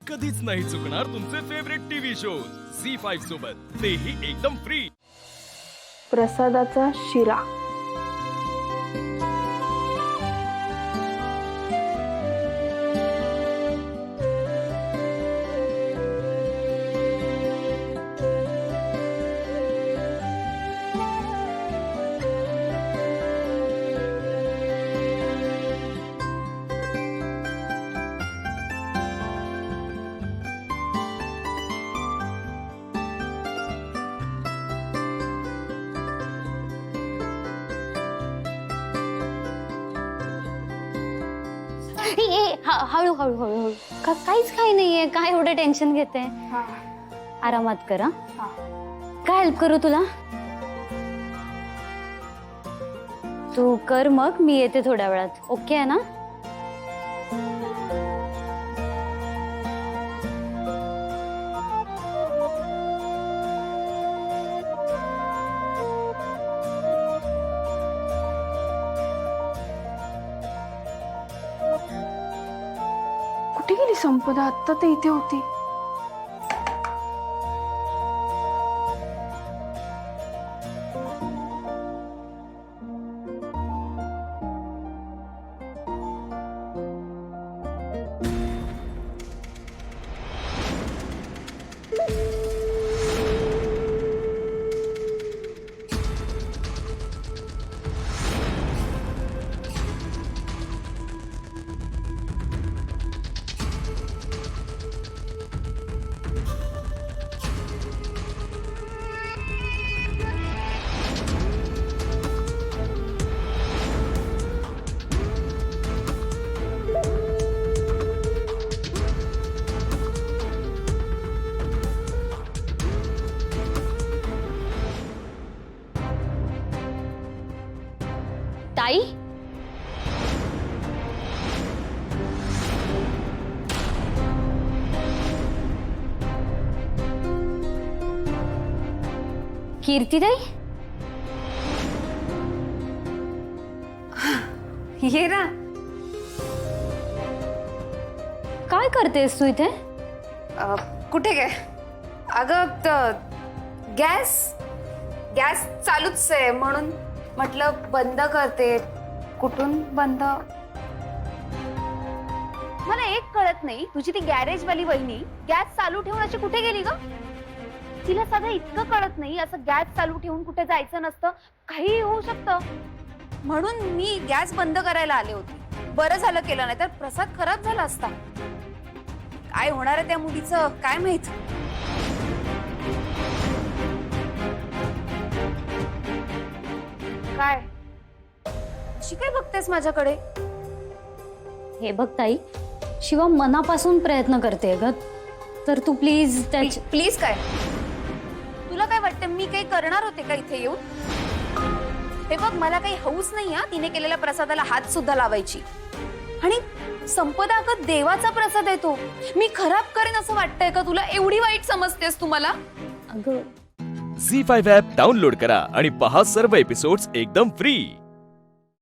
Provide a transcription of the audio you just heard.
कधीच नाही चुकणार तुमचे फेवरेट टीव्ही शोज झी5 सोबत, तेही एकदम फ्री। प्रसादाचा शिरा। हळू हळू हळू हळू काहीच काही नाहीये, काय एवढं टेन्शन घेते? आरामात कर। काय हेल्प करू तुला? तू कर, मग मी येते थोड्या वेळात। ओके आहे ना? कुठे गेली संपदा? आता तर इथे होती। ताई, कीर्ती ताई, ये ना। काय करतेस तू इथे? कुठे काय? अगं गॅस चालूच आहे म्हणून म्हटलं बंद करते। कुठून बंद? मला एक कळत नाही, तुझी ती गॅरेज वाली वहिनी गॅस चालू ठेवून अशी कुठे गेली ग? तिला साधं इतकं कळत नाही, असं गॅस चालू ठेवून कुठे जायचं नसतं, काही होऊ शकतं। म्हणून मी गॅस बंद करायला आले होते। बरं झालं केलं, नाही तर प्रसाद खराब झाला असता। काय होणार आहे त्या मुलीचं काय माहित। काय अशी काय बघतेस माझ्याकडे? हे बघ ताई, शिवा मनापासून प्रयत्न करते ग, तर तू प्लीज प्लीज काय? तुला काय वाटतं मी काही करणार होते का इथे येऊन? हे बघ, मला काही हौस नाही हा तिने केलेल्या प्रसादाला हात सुद्धा लावायची। आणि संपदा अगं देवाचा प्रसाद आहे तो, मी खराब करेन असं वाटतंय का तुला? एवढी वाईट समजतेस तू मला? अगं झी5 ॲप डाउनलोड करा आणि पहा सर्व एपिसोड्स एकदम फ्री।